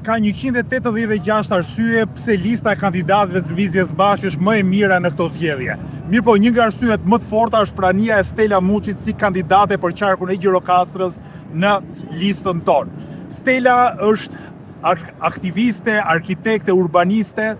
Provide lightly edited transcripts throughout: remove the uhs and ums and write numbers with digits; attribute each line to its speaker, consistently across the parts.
Speaker 1: ka 186 arsye pse lista e kandidatëve të Lëvizjes Bashkë është më e mira në këto zgjedhje. Mirë po, një nga arsyet më të forta është prania e Stella Muçit si kandidate për qarkun e Gjirokastrës në listën tonë. Stella është aktiviste, arkitekte, urbaniste,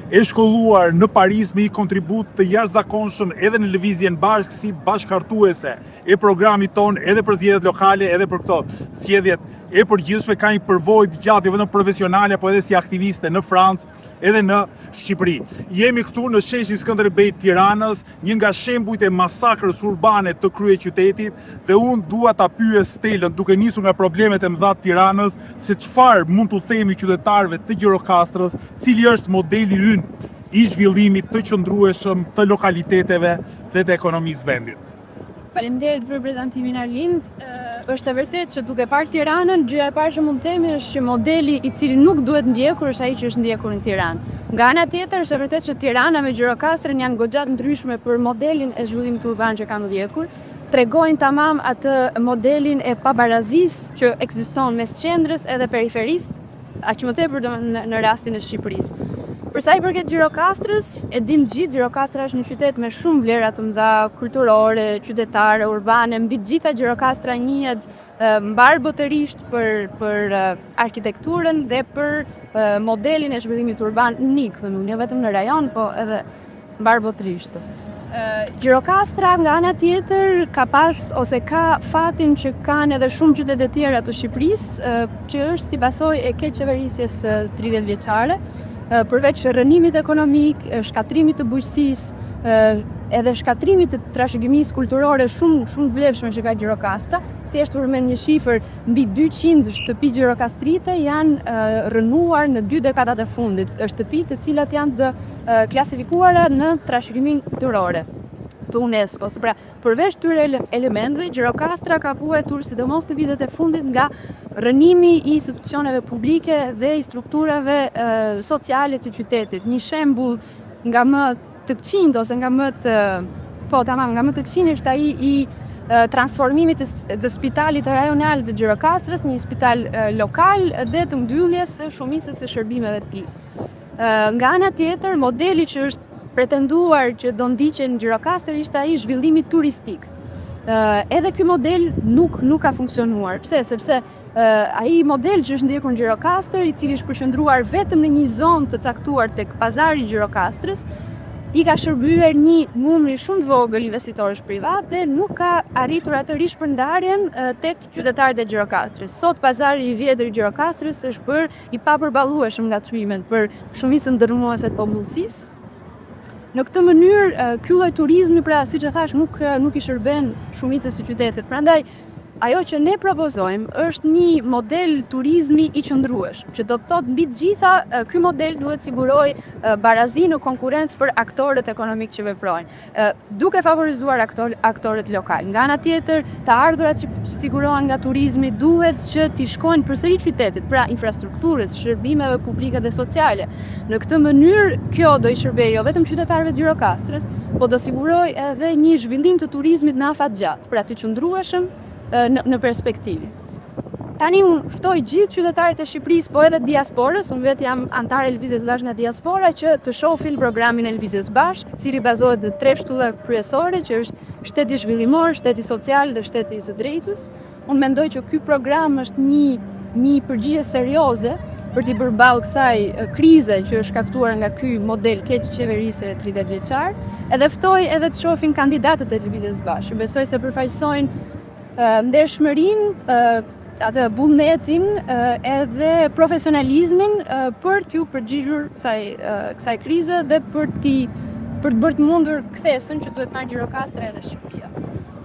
Speaker 1: e shkolluar në Paris me një kontribut të jashtëzakonshëm edhe në Lëvizjen Bashkë si bashkëhartuese e programit tonë edhe për zgjedhjet lokale, edhe për këto zgjedhjet e përgjithshme. Ka një përvojë të gjatë jo vetëm profesionale, po edhe si aktiviste në Francë, edhe në Shqipëri. Jemi këtu në sheshin Skënderbej të Tiranës, një nga shembujt e masakrës urbane të kryeqytetit, dhe unë dua ta pyes Stellën, duke nisur nga problemet e mëdha të Tiranës, se çfarë mund t'u themi qytetarëve të Gjirokastrës, cili është modeli ynë i zhvillimit të qëndrueshëm të lokaliteteve dhe të ekonomisë vendit.
Speaker 2: Faleminderit për prezantimin Arlind. Është e vërtetë që duke parë Tiranën, gjëja e parë që mund të themi është që modeli i cili nuk duhet ndjekur është ai që është ndjekur në Tiranë. Nga ana tjetër, është e vërtetë që Tirana me Gjirokastrën janë goxha të ndryshme për modelin e zhvillimit urban që kanë ndjekur. Tregojnë tamam atë modelin e pabarazisë që ekziston mes qendrës edhe periferisë, aq më tepër në rastin e Shqipërisë. Për sa i përket Gjirokastrës, e dim gjithë, Gjirokastra është një qytet me shumë vlera të mëdha kulturore, qytetare, urbane. Mbi të gjitha Gjirokastra njihet mbar botërisht për arkitekturën dhe për modelin e zhvillimit urban unik, jo vetëm në rajon, po edhe mbar botërisht. Gjirokastra nga ana tjetër ka pas ose ka fatin që kanë edhe shumë qytete të tjera të Shqipërisë, që është si pasojë e keqëverisjes 30 vjeçare. Përveç rënimit ekonomik, shkatrimit të bujqësisë, edhe shkatrimit të trashëgimisë kulturore shumë vlefshme që ka Gjirokastra, thjesht përmend një shifër, mbi 200 shtëpi gjirokastrite janë rënuar në 2 dekadat e fundit, shtëpi të cilat janë të klasifikuara në trashëgimin kulturore të UNESCO. Pra, përveç këtyre elementeve, Gjirokastra ka vuajtur sidomos në vitet e fundit nga rënimi i institucioneve publike dhe i strukturave sociale të qytetit. Një shembull nga më të këqind ose nga më të këqind është ai i transformimit të spitalit rajonal të Gjirokastrës, një spital lokal dhe të mbylljes së shumicës së shërbimeve të tij. Nga ana tjetër, modeli që është pretenduar që do ndiqej në Gjirokastër ishte ai zhvillimi turistik. Edhe ky model nuk ka funksionuar. Pse? Sepse ai model që është ndjekur në Gjirokastër, i cili është përqendruar vetëm në një zonë të caktuar tek pazari i Gjirokastrës, i ka shërbyer një numri shumë të vogël investitorësh privat dhe nuk ka arritur atë rishpërndarjen tek qytetarët e Gjirokastrës. Sot pazari i vjetër i Gjirokastrës është bërë i papërballueshëm nga çmimet për shumicën dërmuese të popullsisë. Në këtë mënyrë, ky lloj turizmi, pra siç e thash, nuk i shërben shumicës së qytetit. Prandaj, ajo që ne propozojmë është një model turizmi i qëndrueshëm, që do të thotë mbi të gjitha ky model duhet siguroj barazi në konkurrencë për aktorët ekonomik që veprojnë, duke favorizuar aktorët lokal. Nga ana tjetër, të ardhurat që sigurohen nga turizmi duhet që t'i shkojnë përsëri qytetit, pra infrastrukturës, shërbimeve publike dhe sociale. Në këtë mënyrë, kjo do i shërbejë jo vetëm qytetarëve të Gjirokastrës, po do siguroj edhe një zhvillim të turizmit në afatgjatë, pra të qëndrueshëm në perspektivë. Tani unë ftoj gjithë qytetarët e Shqipërisë, po edhe diasporës, unë vetë jam antare e Lëvizjes Bashkë nga diaspora, që të shohin programin e Lëvizjes Bashkë, i cili bazohet në 3 shtylla kryesore, që është shteti zhvillimor, shteti social dhe shteti i së drejtës. Unë mendoj që ky program është një përgjigje serioze për t'i përballë kësaj krize që është shkaktuar nga ky model keqëqeverisje 30 vjeçar. Edhe ftoj edhe të shohin kandidatët e Lëvizjes Bashkë. Besoj se përfaqësojnë ndershmërinë, atë vullnetin edhe profesionalizmin për t'u përgjigjur kësaj krize dhe për të bërë të mundur kthesën që duhet marrë Gjirokastra edhe Shqipëria.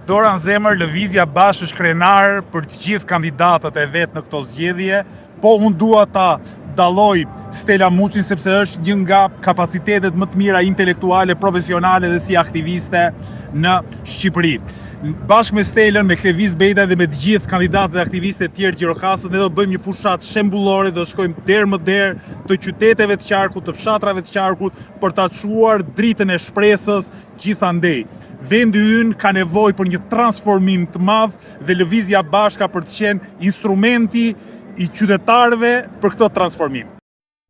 Speaker 1: Dora në zemër, Lëvizja Bashkë është krenar për të gjithë kandidatët e vet në këto zgjedhje, po unë dua ta dalloj Stella Muçin sepse është një nga kapacitetet më të mira intelektuale, profesionale dhe si aktiviste në Shqipëri. Bashkë me Stellën, me Kleviz Bejta dhe me të gjithë kandidatët dhe aktivistët e tjerë Gjirokastrës, ne do bëjmë një fushat shembullore, do shkojmë derë më derë të qyteteve të qarkut, të fshatrave të qarkut, për ta çuar dritën e shpresës gjithandej. Vendi ynë ka nevojë për një transformim të madh dhe Lëvizja Bashkë për të qenë instrumenti i qytetarëve për këtë transformim.